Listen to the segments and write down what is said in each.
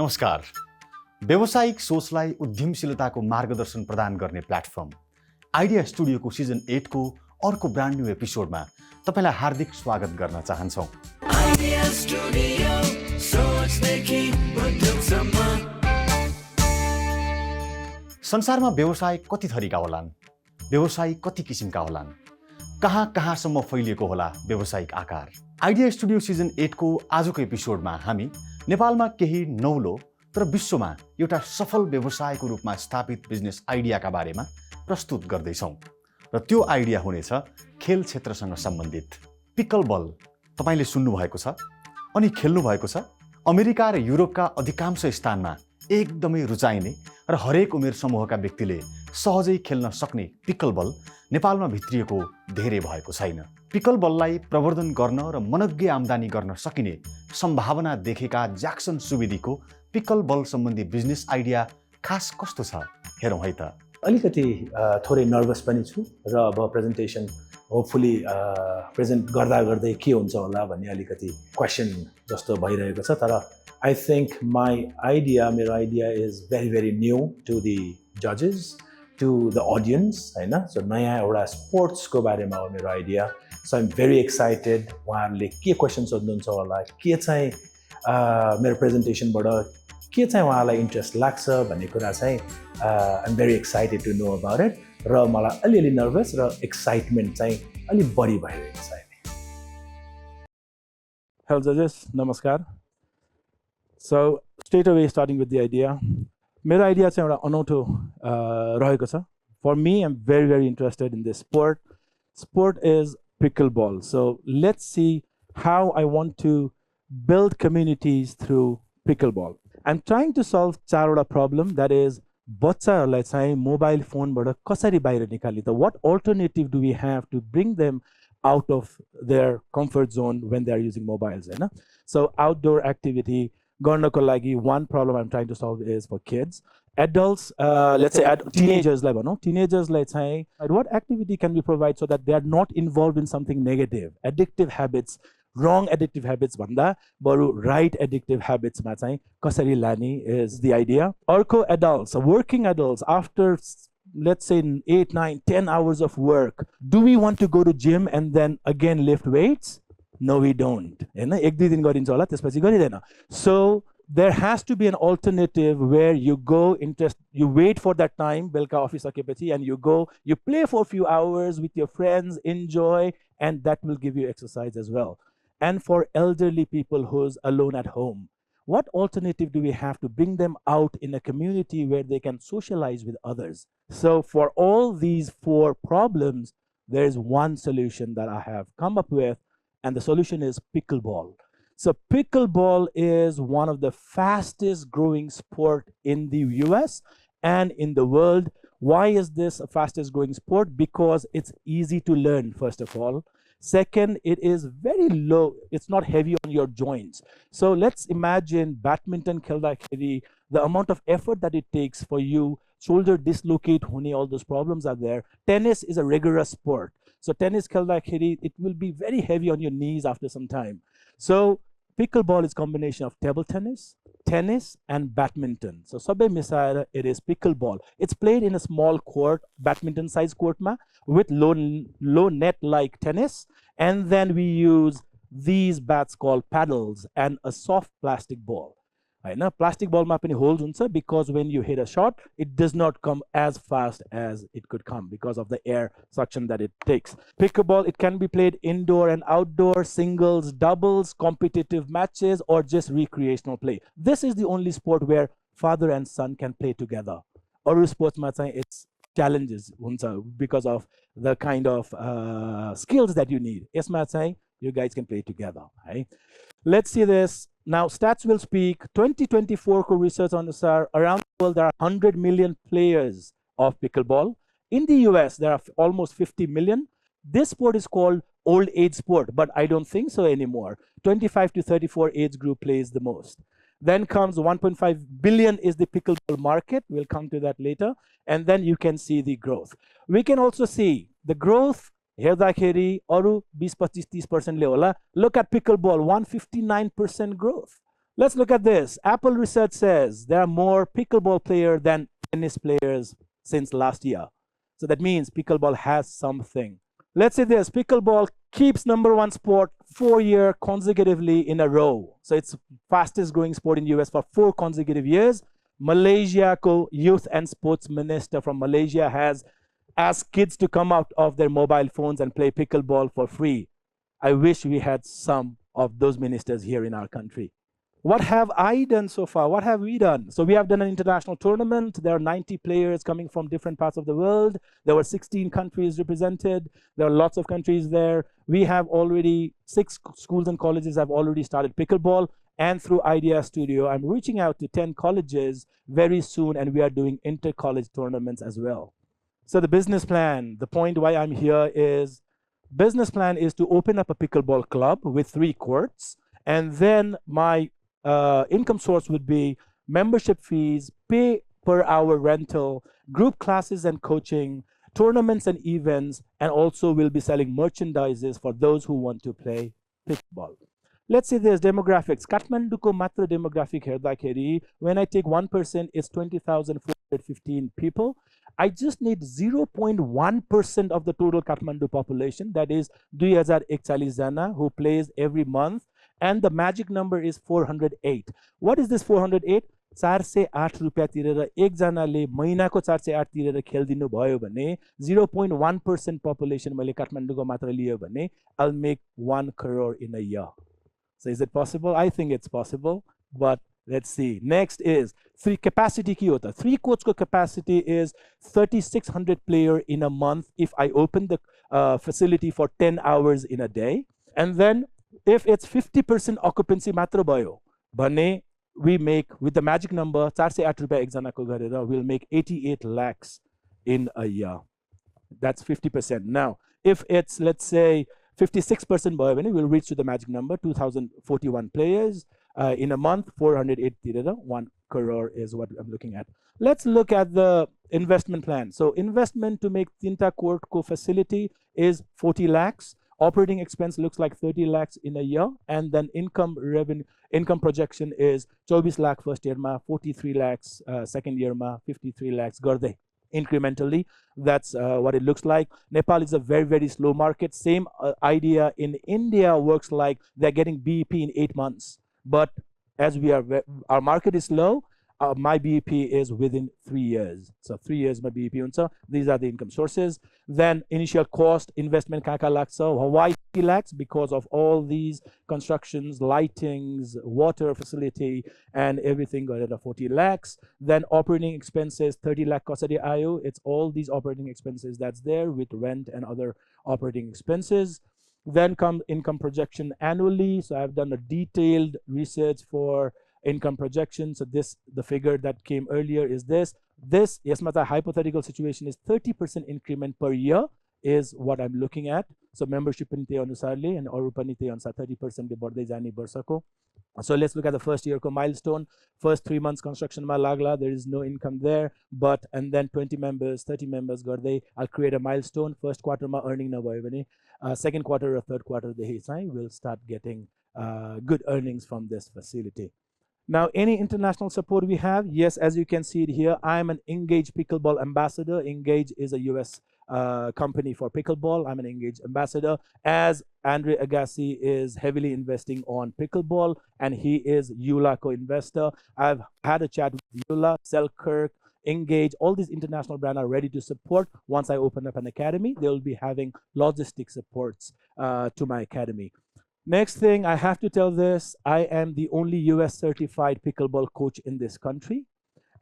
नमस्कार। व्यावसायिक सोचलाई उद्यमशीलताको मार्गदर्शन प्रदान गर्ने प्लेटफर्म आइडिया स्टुडियोको सिजन 8 को अर्को ब्रान्ड न्यू एपिसोडमा तपाईलाई हार्दिक स्वागत गर्न चाहन्छौँ। आइडिया स्टुडियो सोचदेखि उद्योगसम्म। संसारमा व्यवसाय कति थरीका होलान्? व्यवसाय कति किसिमका होलान्? कहाँसम्म फैलिएको होला व्यावसायिक आकार? आइडिया स्टुडियो सिजन 8 को आजको एपिसोडमा हामी नेपालमा केही नौलो तर विश्वमा एउटा सफल व्यवसायको रूपमा स्थापित बिजनेस आइडियाका बारेमा प्रस्तुत गर्दैछौँ र त्यो आइडिया हुनेछ खेल क्षेत्रसँग सम्बन्धित। पिकलबल तपाईले सुन्नु भएको छ अनि खेल्नु भएको छ। अमेरिका र युरोपका अधिकांश स्थानमा एकदमै रुचाइने र हरेक उमेर समूहका व्यक्तिले सहजै खेल्न सक्ने पिकलबल नेपालमा भित्रिएको धेरै भएको छैन। पिकलबललाई प्रवर्धन गर्न र मनग्गे आम्दानी गर्न सकिने सम्भावना देखेका ज्याक्सन सुवेदीको पिकलबल सम्बन्धी बिजनेस आइडिया खास कस्तो छ हेरौँ है त। अलिकति थोरै नर्भस पनि छु र अब प्रेजेन्टेसन होपफुली प्रेजेन्ट गर्दा गर्दै के हुन्छ होला भन्ने अलिकति क्वेसन जस्तो भइरहेको छ। तर आई थिङ्क मेरो idea is very new to the जजेस, टु द अडियन्स, होइन। सो नयाँ एउटा स्पोर्ट्सको बारेमा हो मेरो आइडिया। सो आइम भेरी एक्साइटेड। उहाँहरूले के क्वेसन सोध्नुहुन्छ होला, के चाहिँ मेरो प्रेजेन्टेसनबाट के चाहिँ उहाँलाई इन्ट्रेस्ट लाग्छ भन्ने कुरा चाहिँ I'm very excited to know about it. र मलाई अलिअलि नर्भस र एक्साइटमेन्ट चाहिँ अलिक बढी भइरहेको छ अहिले। हेलो जजेस, नमस्कार। So straight away starting with the idea. मेरो आइडिया चाहिँ एउटा अनौठो रहेको छ। For me I'm very interested in this sport is pickleball. So let's see how I want to build communities through pickleball. I'm trying to solve चारवटा problem, that is बच्चाहरूलाई चाहिँ mobile फोनबाट कसरी बाहिर निकाल्ने त, what alternative do we have to bring them out of their comfort zone when they are using mobiles, Hahn. So outdoor activity गर्नको लागि one problem I'm trying to solve is for kids. Adults, let's say teenagers लाई भनौँ, teenagers लाई चाहिँ what activity can we provide so that they are not involved in something negative, addictive habits, wrong addictive habits भन्दा बरु right addictive habits मा चाहिँ कसरी लाने is the idea. अर्को adults, working adults, after let's say 8, 9, 10 hours of work, do we want to go to gym and then again lift weights? No, we don't. हैन, एक दुई दिन गरिन्छ होला, त्यसपछि गरिदैन। So there has to be an alternative where you go you wait for that time, बेलुका office सकेपछि, and you go, you play for a few hours with your friends, enjoy, and that will give you exercise as well. And for elderly people who's alone at home, what alternative do we have to bring them out in a community where they can socialize with others? So for all these four problems, there's one solution that I have come up with, and the solution is pickleball. So pickleball is one of the fastest growing sport in the US and in the world. Why is this a fastest growing sport? Because it's easy to learn, first of all. Second, it is very low. It's not heavy on your joints. So let's imagine badminton खेल्दाखेरि, the amount of effort that it takes for you, shoulder dislocate hune, all those problems are there. Tennis is a rigorous sport. So tennis खेल्दाखेरि, it will be very heavy on your knees after some time. So pickleball is combination of table tennis and badminton. So sabai misaera, it is pickleball. It's played in a small court, badminton size court ma, with low net like tennis, and then we use these bats called paddles and a soft plastic ball. हैन, plastic ball मा पनि holes हुन्छ, because when you hit a shot, it does not come as fast as it could come because of the air suction that it takes. Pickleball, it can be played indoor and outdoor, singles, doubles, competitive matches, or just recreational play. This is the only sport where father and son can play together. Aru sports मा चाहिँ it's challenges हुन्छ because of the kind of skills that you need. यसमा चाहिँ you guys can play together, right? Let's see this. Now, stats will speak. 2024 को research अनुसार around the world there are 100 million players of pickleball. In the US, there are almost 50 million. This sport is called old age sport, but I don't think so anymore. 25 to 34 age group plays the most. Then comes 1.5 billion is the pickleball market. We'll come to that later. And then you can see the growth. We can also see the growth. हेर्दाखेरि अरु 20-25-30% ले होला. Look at pickleball, 159% growth. Let's look at this. Apple research says there are more pickleball players than tennis players since last year. So that means pickleball has something. Let's say this, pickleball keeps #1 sport 4 years consecutively in a row. So it's fastest growing sport in US for 4 consecutive years. Malaysia youth and sports minister from Malaysia has asked kids to come out of their mobile phones and play pickleball for free. I wish we had some of those ministers here in our country. What have I done so far? What have we done? So we have done an international tournament. There are 90 players coming from different parts of the world. There were 16 countries represented. There are lots of countries there. We have already 6 schools and colleges have already started pickleball. And through Idea Studio, I'm reaching out to 10 colleges very soon, and we are doing inter-college tournaments as well. So the business plan, the point why I'm here is, business plan is to open up a pickleball club with 3 courts, and then my income source would be membership fees, pay per hour rental, group classes and coaching, tournaments and events, and also we'll be selling merchandises for those who want to play pickleball. Let's say there's demographics. Kathmanduko matra demographic herdakeri, when I take 1%, it's 20,415 people. I just need 0.1% of the total Kathmandu population, that is 2041 jana who plays every month, and the magic number is 408. What is this 408? 408 रुपियाँ तिरेर एकजनाले महिनाको 408 तिरेर खेल्दिनु भयो भने 0.1% population मैले काठमाडौँको मात्र लियो भने I'll make 1 crore in a year. So is it possible? I think it's possible, but let's see. Next is 3 capacity ki hota. 3 courts ko capacity is 3,600 player in a month if I open the facility for 10 hours in a day. And then if it's 50% occupancy matra bhayo bhane we make, with the magic number 408 rupiयाँ एकजना को गरेर, we'll make 88 lakhs in a year. That's 50%. Now if it's, let's say, 56% bhayo bhane we'll reach to the magic number 2,041 players in a month, 408 तिरेर 1 crore is what I'm looking at. Let's look at the investment plan. So investment to make Tinta Court Co facility is 40 lakhs. Operating expense looks like 30 lakhs in a year, and then income projection is 24 lakh first year ma, 43 lakhs second year ma, 53 lakhs garde incrementally. That's what it looks like. Nepal is a very, very slow market. Same idea in India works like they're getting BEP in 8 months. But as our market is slow, my BEP is within 3 years. So 3 years my BEP huncha. These are the income sources. Then initial cost, investment kaka laksa, why 50 lakhs? Because of all these constructions, lightings, water facility, and everything got at 40 lakhs. Then operating expenses, 30 lakh kasari ayo. It's all these operating expenses that's there with rent and other operating expenses. Then come income projection annually. So I've done a detailed research for income projection. So this, the figure that came earlier is this. This, yes, my hypothetical situation is 30% increment per year is what I'm looking at. So membership पनि त्यही अनुसारले and अरु पनि त्यही अनुसार 30% ले बढ्दै जाने वर्षको. So let's look at the first year ko milestone. First 3 months construction ma lagla, there is no income there, but and then 20 members, 30 members garde I'll create a milestone. First quarter ma earning nabhayo भने second quarter or third quarter देखि चाहिँ we'll start getting good earnings from this facility. Now, any international support we have? Yes, as you can see it here, I'm an Engage Pickleball ambassador. Engage is a US company for pickleball. I'm an Engage ambassador, as Andre Agassi is heavily investing on pickleball, and he is EULA co-investor. I've had a chat with EULA, Selkirk, Engage, all these international brands are ready to support. Once I open up an academy, they'll be having logistic supports to my academy. Next thing, I have to tell this, I am the only US certified pickleball coach in this country.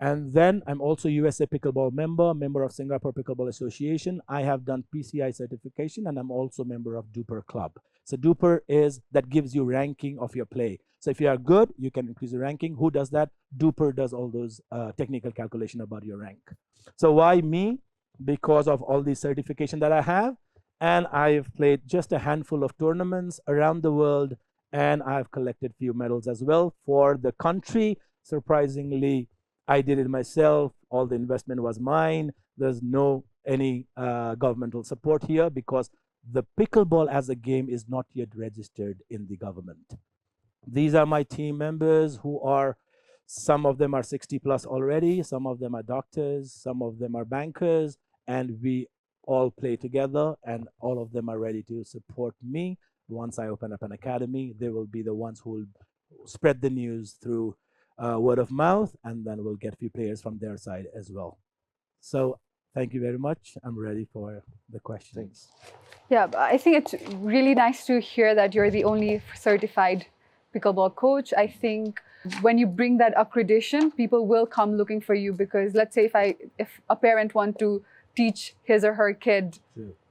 And then I'm also USA Pickleball member of Singapore Pickleball Association. I have done PCI certification, and I'm also member of Duper Club. So Duper is, that gives you ranking of your play. So if you are good, you can increase your ranking. Who does that? Duper does all those technical calculation about your rank. So why me? Because of all these certification that I have. And I've played just a handful of tournaments around the world, and I've collected few medals as well for the country. Surprisingly, I did it myself. All the investment was mine. There's no any governmental support here because the pickleball as a game is not yet registered in the government. These are my team members who are, some of them are 60 plus already, some of them are doctors, some of them are bankers, and we all play together, and all of them are ready to support me. Once I open up an academy, they will be the ones who will spread the news through word of mouth, and then we'll get a few players from their side as well. So thank you very much. I'm ready for the questions. Yeah, I think it's really nice to hear that you're the only certified pickleball coach. I think when you bring that accreditation, people will come looking for you, because let's say if a parent want to teach his or her kid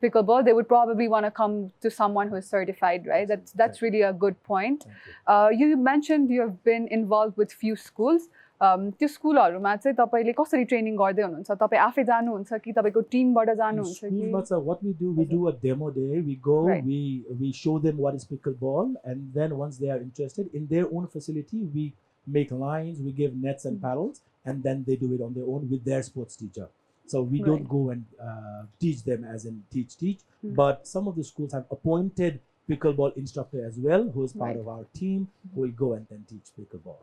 pickleball, they would probably want to come to someone who is certified, right? That's really a good point. You mentioned you have been involved with few schools. त्यो स्कुलहरुमा चाहिँ तपाईले कसरी training गर्दै हुनुहुन्छ? तपाईं आफै जानुहुन्छ कि तपाईको टिमबाट जानुहुन्छ कि? What we do a demo day. We go, we show them what is pickleball, and then once they are interested, in their own facility, we make lines, we give nets and paddles, and then they do it on their own with their sports teacher. So we don't go and teach them as in teach, but some of the schools have appointed pickleball instructor as well, who is part of our team, who will go and then teach pickleball.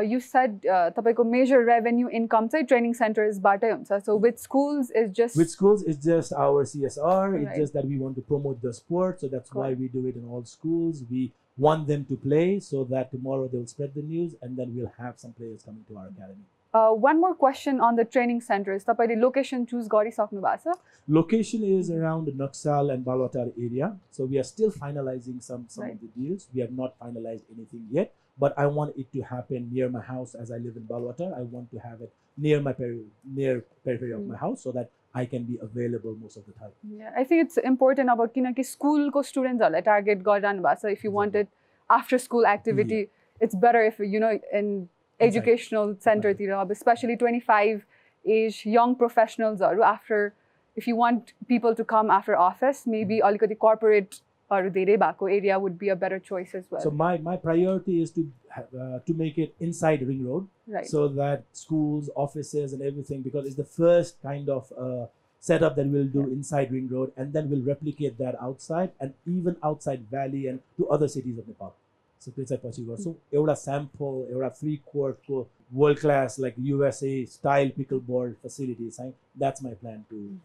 You said तपाईको major revenue income चाहिँ training centers बाटै हुन्छ. So with schools is just our CSR. It's just that we want to promote the sport, so that's why we do it in all schools. We want them to play so that tomorrow they will spread the news, and then we'll have some players coming to our academy. One more question on the training centers. तपाईले location choose गरिसक्नु भएको छ? Location is around the Naxal and Balwatar area. So we are still finalizing some of the deals. We have not finalized anything yet, but I want it to happen near my house. As I live in Balwatar, I want to have it near my periphery of my house, so that I can be available most of the time. Yeah, I think it's important about किनकि school को स्टुडेन्ट्सहरुलाई target गरिरहनु भएको छ. If you want it after school activity, it's better if in educational center तिर, especially 25 age young professionals after, if you want people to come after office, maybe अलिकति corporate धेरै भएको area would be a better choice as well. So my priority is to make it inside Ring Road, so that schools, offices, and everything, because it's the first kind of setup that we'll do inside Ring Road, and then we'll replicate that outside, and even outside Valley and to other cities of Nepal. So it's like so एउटा sample, एउटा 3-court world class like USA style pickleball facilities. That's my plan to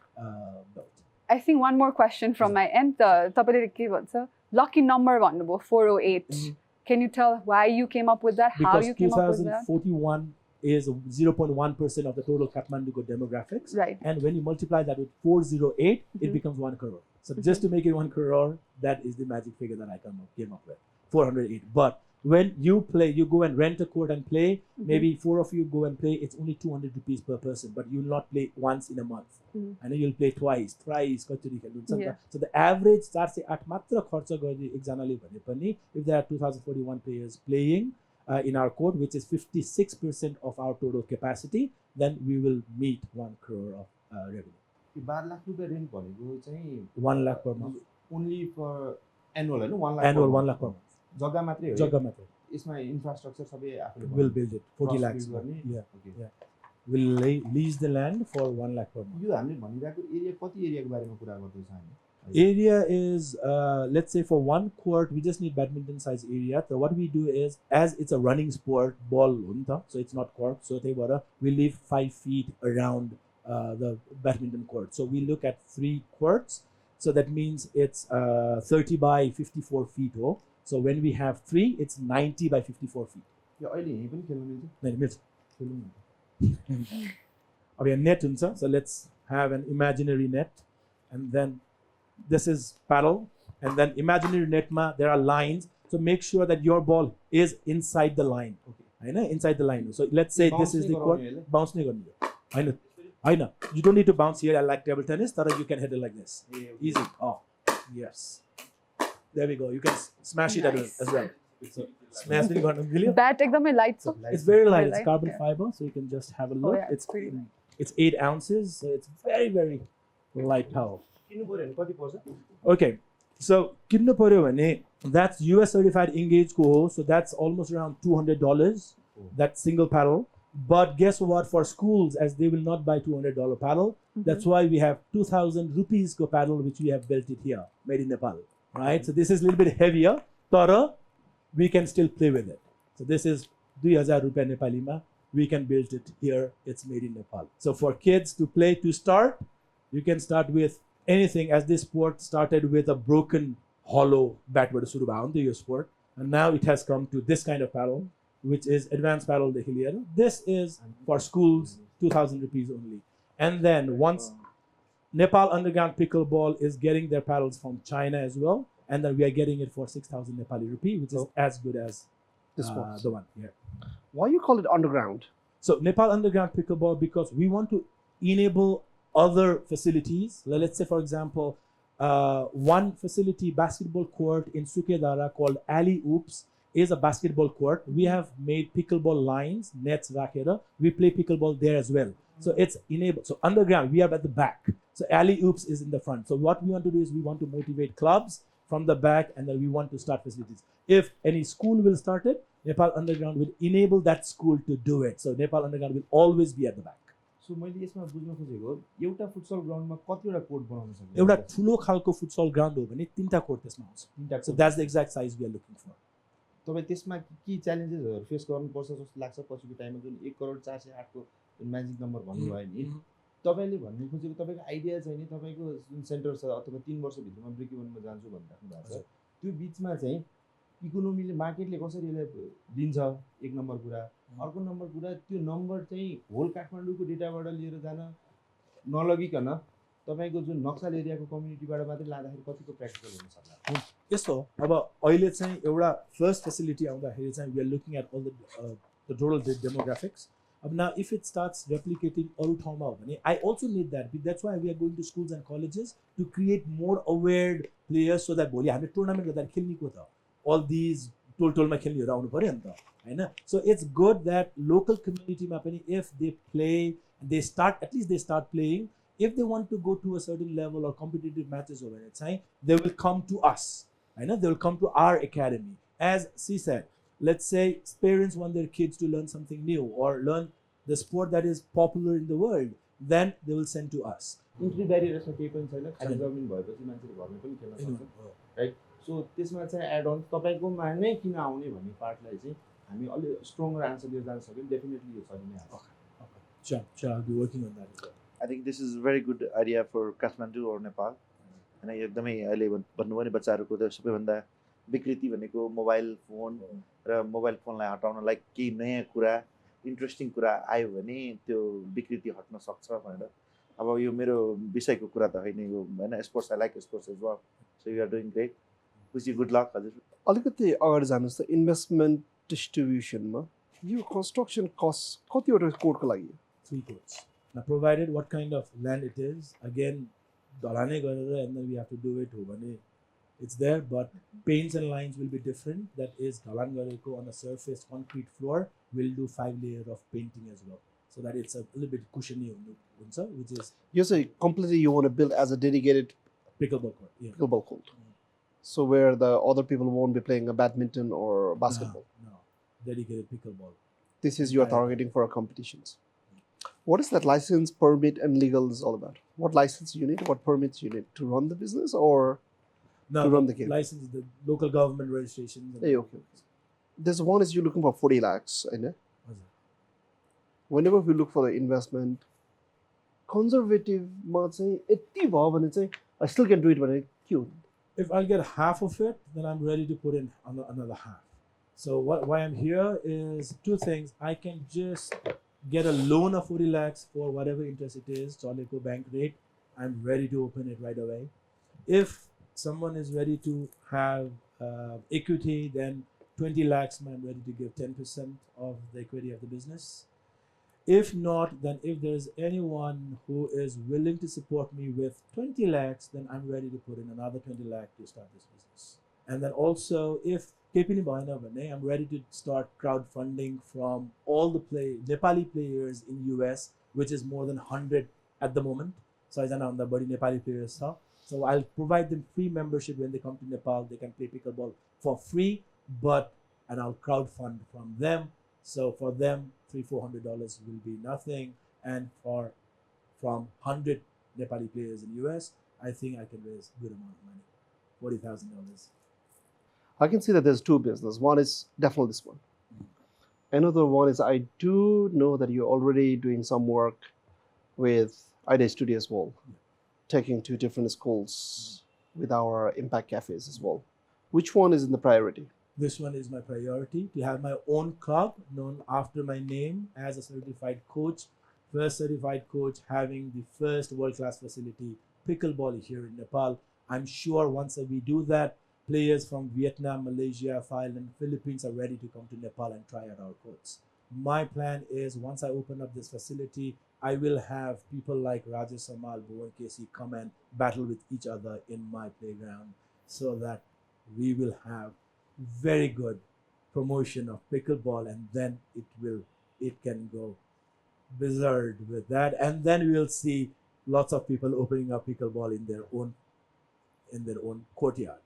build. I think one more question from my end. तपाईले के भन्छ? Lucky number भन्नुभयो 408. Can you tell why you came up with that? How you came up with that? Because 2041 is 0.1% of the total Kathmandu demographics. Right. And when you multiply that with 408, it becomes 1 crore. So just to make it 1 crore, that is the magic figure that I came up with. 408. But when you play, you go and rent a court and play, maybe 4 of you go and play, it's only 200 rupees per person, but you'll not play once in a month. And then you'll play twice, thrice. So the average starts at matra kharcha गर्ने एकजनाले भने पनि, if there are 2041 players playing in our court, which is 56% of our total capacity, then we will meet 1 crore of revenue. 12 lakh रुपैयाँ rent भनेको चाहिँ 1 lakh per month. Only for annual Hahn 1 lakh Annual 1 lakh per month. जग्गा मात्रै हो. जग्गा मात्रै. यसमा infrastructure सबै आफूले We'll build it 40 lakhs. गर्ने. Yeah. We'll lease the land for 1 lakh per month. यो हामीले भनिरहेको एरिया कति एरियाको बारेमा कुरा गर्दैछ हामी? Area is let's say for 1 court we just need badminton size area. So what we do is, as it's a running sport, ball hunta, so it's not court, so we leave 5 feet around the badminton court. So we look at 3 courts, so that means it's 30 by 54 feet. So when we have 3, it's 90 by 54 feet. यो अहिले यही पनि खेल्न मिल्छ? Then मिल्छ. खेल्नु. अब यहाँ net हुन्छ, so let's have an imaginary net, and then this is paddle, and then imaginary net ma there are lines, so make sure that your ball is inside the line. Okay, I know, inside the line. So let's say this is the court, bounce nahi garnu. I know you don't need to bounce here. I like table tennis, so you can hit it like this. Easy. Oh yes, there we go. You can smash it as well. So smash it garnu. Bat एकदमै light छ. It's very light. It's carbon fiber, so you can just have a look. Yeah, it's 8 ounces, so it's very, very light power. Okay, so किन्नु पर्यो भने that's US certified engage ko, so that's almost around $200, that single paddle. But guess what, for schools, as they will not buy $200 paddle, that's why we have 2,000 rupees ko paddle, which we have built it here, made in Nepal, right? So this is a little bit heavier, but we can still play with it. So this is 2000 rupiah Nepali ma. We can build it here. It's made in Nepal. So for kids to play to start, you can start with anything, as this sport started with a broken hollow bat but suru bhayo your sport, and now it has come to this kind of paddle, which is advanced paddle. This is for schools, 2000 rupees only. And then once Nepal Underground Pickleball is getting their paddles from China as well, and then we are getting it for 6,000 Nepali rupee, which is as good as This one. the one here. Why you call it underground? So Nepal Underground Pickleball, because we want to enable other facilities. Let's say, for example, one facility, basketball court in Sukedara called Alley Oops, is a basketball court. We have made pickleball lines, nets, rakera. We play pickleball there as well. So it's enabled. So underground, we are at the back. So Alley Oops is in the front. So what we want to do is we want to motivate clubs from the back, and then we want to start facilities. If any school will start it, Nepal Underground will enable that school to do it. So Nepal Underground will always be at the back. सो मैले यसमा बुझ्न खोजेको एउटा futsal ग्राउन्डमा कतिवटा court बनाउन सकिन्छ एउटा ठुलो खालको फुटसल ग्राउन्ड हो भने 3टा कोर्ट त्यसमा आउँछ. तीनटा So that's the exact size we are looking for. तपाईँ त्यसमा के च्यालेन्जेसहरू फेस गर्नुपर्छ जस्तो लाग्छ पछिको टाइममा जुन 1,408,000 को जुन म्याजिक नम्बर भन्नुभयो नि तपाईँले भन्नु खोजेको तपाईँको आइडिया चाहिँ नि तपाईँको जुन सेन्टर छ अथवा 3 वर्षभित्रमा ब्रेक इभनमा जान्छु भनिराख्नु भएको छ त्यो बिचमा चाहिँ इकोनोमीले मार्केटले कसरी यसलाई दिन्छ एक नम्बर कुरा अर्को नम्बर कुरा त्यो नम्बर चाहिँ होल काठमाडौँको डेटाबाट लिएर जान नलगिकन तपाईको जुन नक्सल एरियाको कम्युनिटीबाट मात्रै लाँदाखेरि कतिको प्र्याक्टिकल हुन सक्ला यस्तो अब अहिले चाहिँ एउटा फर्स्ट फेसिलिटी आउँदाखेरि चाहिँ we are looking at all the total demographics. अब now if it starts replicating अरू ठाउँमा हो भने I also need that. That's why we are going to schools and colleges to create more aware players so that भोलि हामीले tournament गर्दा खेल्ने को त all these टोलमा खेल्नेहरू आउनु पर्यो नि त हैन. So it's good that local community मा पनि if they play, they start, at least they start playing. If they want to go to a certain level or competitive matches over it, they will come to us. I know they will come to our academy. As she said, let's say parents want their kids to learn something new or learn the sport that is popular in the world, then they will send to us. Entry barrier छ केही पनि छैन खाली जमिन भएपछि मान्छेले घरमा पनि खेल्न सक्छ राइट. सो त्यसमा चाहिँ एड अन तपाईँकोमा नै किन आउने भन्ने पार्टलाई चाहिँ हामी अलि स्ट्रङ आन्सर दिएर जान सक्यौँ डेफिनेटली यो छ नै हाल्छ. Sure, I'll be working on that as well. I think this is a very good idea for Kathmandu or Nepal. And एकदमै अहिले भन्नुभयो नि बच्चाहरूको त सबैभन्दा विकृति भनेको मोबाइल फोन र मोबाइल फोनलाई हटाउनलाई केही नयाँ कुरा इन्ट्रेस्टिङ कुरा आयो भने त्यो विकृति हट्न सक्छ भनेर. अब यो मेरो विषयको कुरा त होइन यो हैन. Sports I like sports as well. So you are doing great. Wish you good luck हजुर. अलिकति अगाडि जानुहोस् त इन्भेस्टमेन्ट डिस्ट्रिब्युसनमा यो कन्स्ट्रक्सन कस्ट कतिवटा कोर्टको लागि 3 courts. Now, provided what kind of land it is, again, dalane garera and then we have to do it. It's there, but paints and lines will be different. That is, dalan gareko on a surface concrete floor, we'll do 5 layers of painting as well, so that it's a little bit cushiony, which is. You say completely you want to build as a dedicated pickleball court. Yeah. Pickleball court. So where the other people won't be playing a badminton or basketball. No, dedicated pickleball. This is you are targeting for competitions. What is that license, permit, and legal is all about? What license you need? What permits you need to run the business or to run the game? License, the local government registrations. Hey, okay. This one is you looking for 40 lakhs, and whenever we look for the investment, conservative, I still can do it when I queue. If I'll get half of it, then I'm ready to put in another half. So why I'm here is 2 things. I can just get a loan of 40 lakhs for whatever interest it is, Choleco bank rate. I'm ready to open it right away. If someone is ready to have equity, then 20 lakhs, I'm ready to give 10% of the equity of the business. If not, then if there's anyone who is willing to support me with 20 lakhs, then I'm ready to put in another 20 lakh to start this business. And then also, if I'm ready to start crowdfunding from all the Nepali players in US, which is more than 100 at the moment. So I know the body Nepali players. So I'll provide them free membership when they come to Nepal. They can play pickleball for free, and I'll crowdfund from them. So for them, $300-400 will be nothing, and from 100 Nepali players in US, I think I can raise a good amount of money, $40,000. I can see that there's two business. One is definitely this one. Another one is I do know that you're already doing some work with Idea Studio as well, taking to different schools with our impact cafes as well. Which one is in the priority? This one is my priority, to have my own club known after my name as a certified coach. First certified coach having the first world-class facility, pickleball, here in Nepal. I'm sure once we do that, players from Vietnam, Malaysia, Thailand, Philippines are ready to come to Nepal and try out our courts. My plan is once I open up this facility, I will have people like Rajesh Samal, Bhuvan Casey come and battle with each other in my playground, so that we will have very good promotion of pickleball, and then it can go berserk with that, and then we will see lots of people opening up pickleball in their own courtyard.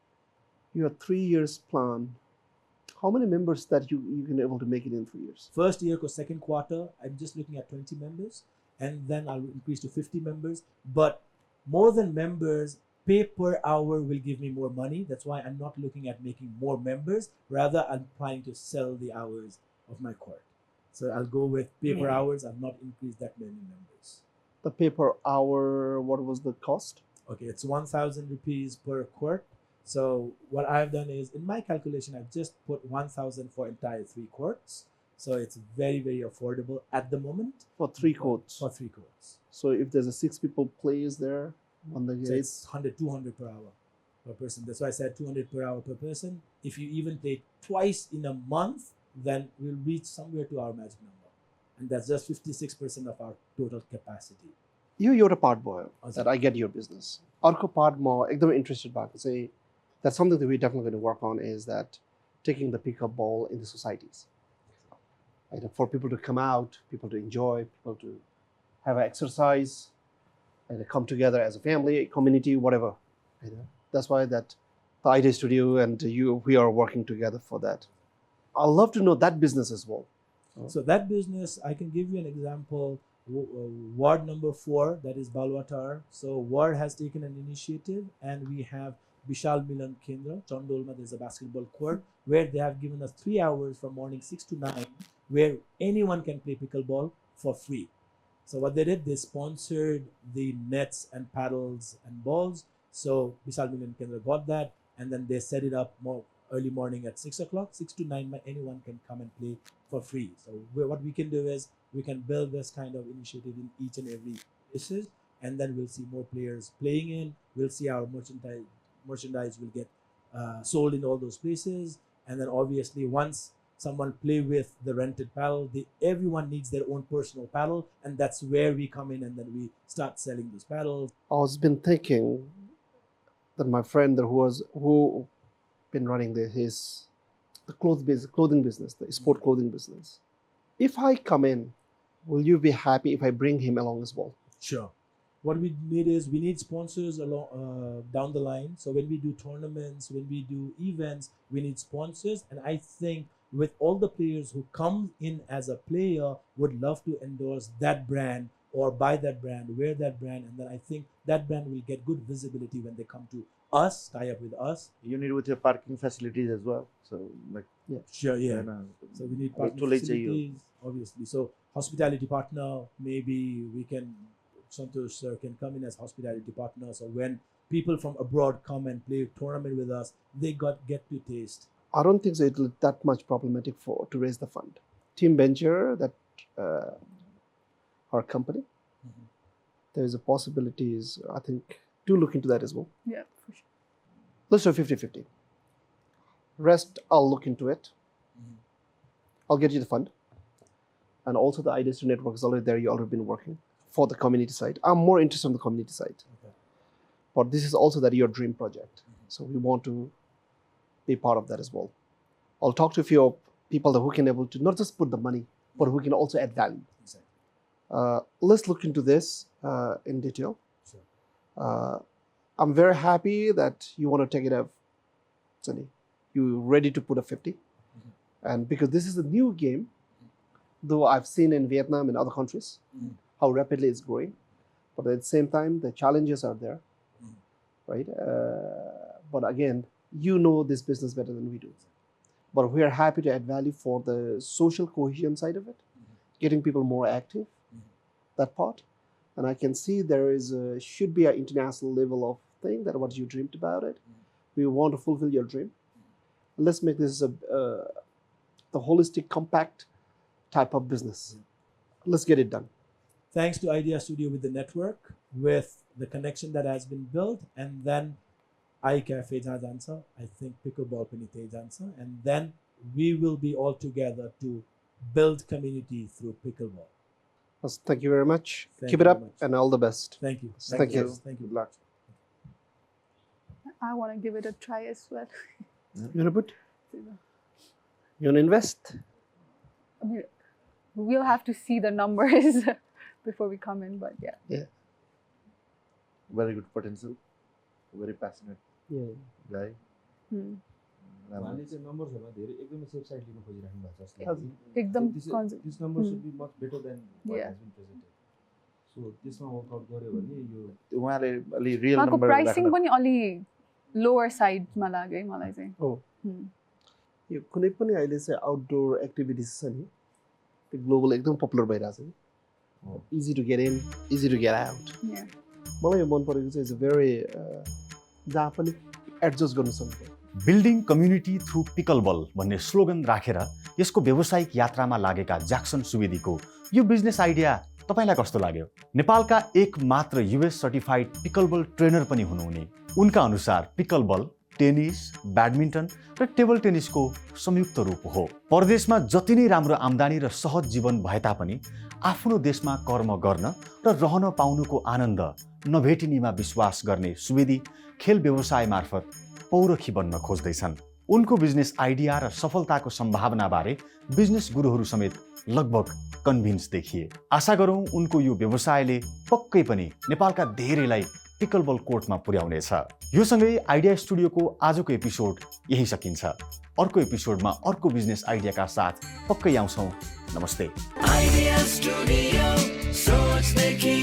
Your 3 years plan. How many members that you can able to make it in 3 years? First year or second quarter, I'm just looking at 20 members, and then I'll increase to 50 members. But more than members, pay per hour will give me more money. That's why I'm not looking at making more members. Rather, I'm trying to sell the hours of my court. So I'll go with pay per hours. I'll not increase that many members. The pay per hour, what was the cost? Okay, it's 1,000 rupees per court. So what I've done is, in my calculation, I've just put 1,000 for entire 3 courts. So it's very, very affordable at the moment. For 3 courts. For 3 courts. So if there's a 6 people plays there on the So gate, it's 100, 200 per hour per person. That's why I said 200 per hour per person. If you even play twice in a month, then we'll reach somewhere to our magic number. And that's just 56% of our total capacity. यो एउटा part भयो हजुर. that I get your business. अर्को part म एकदमै interested भएको चाहिँ that's something that we're definitely going to work on, is that taking the pickleball in the societies. Right? For people to come out, people to enjoy, people to have an exercise, and come together as a family, a community, whatever. Right? That's why that the Idea Studio and we are working together for that. I'd love to know that business as well. So that business, I can give you an example. Ward number 4, that is Balwatar. So Ward has taken an initiative, and we have Vishal Milan Kendra, Chandolma. There's a basketball court where they have given us 3 hours from morning 6 to 9, where anyone can play pickleball for free. So what they did, they sponsored the nets and paddles and balls. So Vishal Milan Kendra got that, and then they set it up more early morning at 6 o'clock, 6 to 9, anyone can come and play for free. So what we can do is we can build this kind of initiative in each and every places, and then we'll see more players playing in. We'll see our merchandise will get sold in all those places. And then obviously once someone play with the rented paddle, everyone needs their own personal paddle, and that's where we come in, and then we start selling those paddles. I was been thinking that my friend who been running his clothing business, the sport clothing business. If I come in, will you be happy if I bring him along as well? Sure. What we need is we need sponsors along down the line. So when we do tournaments, when we do events, we need sponsors. And I think with all the players who come in as a player would love to endorse that brand or buy that brand, wear that brand, and then I think that brand will get good visibility when they come to us, tie up with us. You need with your parking facilities as well. So like Sure, yeah. and, So we need Too partner late, facilities, obviously. So hospitality partner, maybe we can, Santosh sir can come in as hospitality partner. So when people from abroad come and play tournament with us, they get to taste. I don't think so it'll be that much problematic to raise the fund. Team Venture, that our company, there is a possibilities, I think, to look into that as well. Yeah, for sure. Let's do 50-50. Rest, I'll look into it. I'll get you the fund. And also the Ideas to Network is already there. You've already been working for the community side. I'm more interested on the community side. Okay. But this is also your dream project. So we want to be part of that as well. I'll talk to a few people who can able to not just put the money, but who can also add value. Exactly. Let's look into this in detail. Sure. I'm very happy that you want to take it up, Sunny. You're ready to put a 50. And because this is a new game, though I've seen in Vietnam and other countries how rapidly it's growing, but at the same time, the challenges are there, right? But again, you know this business better than we do. But we are happy to add value for the social cohesion side of it, getting people more active, that part. And I can see there is should be an international level of thing that what you dreamed about it. We want to fulfill your dream. Let's make this the holistic, compact type of business. Let's get it done. Thanks to Idea Studio with the network, with the connection that has been built, and then iCafe जहाँ जान्छ, I think pickleball पनि त्यही जान्छ, and then we will be all together to build community through pickleball. Thank you very much. Thank Keep you it up very much. and all the best. Thank you. Thank you. Thank you. Good luck. I want to give it a try as well. You wanna put? You wanna invest? I mean, we'll have to see the numbers before we come in, but yeah. Very good potential. Very passionate Yeah. guy. उहाँले चाहिँ नम्बर्सहरुमा धेरै एकदमै safe side लिन खोजिराख्नु भएको छ जस्तो लाग्छ एकदम this number should be much better than what Yeah. Has been presented so त्यसमा वर्कआउट गर्यो भने यो उहाँले अलि रियल उहाँको नम्बर प्राइसिङ पनि अलि लोवर साइडमा लाग्यो है मलाई चाहिँ Oh. यो कुनै पनि अहिले चाहिँ आउटडोर एक्टिभिटिज छ नि त्यो ग्लोबल एकदम पपुलर भइरहेको छ नि easy to get in easy to get out Yeah. मलाई यो मन परेको चाहिँ इज भेरी जहाँ पनि एडजस्ट गर्नु सक्छ बिल्डिङ कम्युनिटी थ्रु पिकलबल भन्ने स्लोगन राखेर यसको व्यावसायिक यात्रामा लागेका ज्याक्सन सुवेदीको यो बिजनेस आइडिया तपाईलाई कस्तो लाग्यो? नेपालका एक मात्र युएस सर्टिफाइड पिकलबल ट्रेनर पनि हुनुहुने उनका अनुसार पिकलबल टेनिस, ब्याडमिन्टन र टेबल टेनिसको संयुक्त रूप हो। परदेशमा जति नै राम्रो आम्दानी र सहज जीवन भए तापनि आफ्नो देशमा कर्म गर्न र रहन पाउनुको आनन्द नभेटिनीमा विश्वास गर्ने सुवेदी खेल व्यवसाय मार्फत पौरखी बन्न खोज्दैछन्। उनको बिजनेस आइडिया र सफलताको सम्भावनाबारे बिजनेस गुरुहरू समेत लगभग कन्भिन्स देखिए। आशा गरौँ उनको यो व्यवसायले पक्कै पनि नेपालका धेरैलाई पिकलबल कोर्टमा पुर्याउनेछ। यो सँगै आइडिया स्टुडियोको आजको एपिसोड यही सकिन्छ। अर्को एपिसोडमा अर्को बिजनेस आइडियाका साथ पक्कै आउँछौँ। नमस्ते। आइडिया स्टुडियो सोच देखि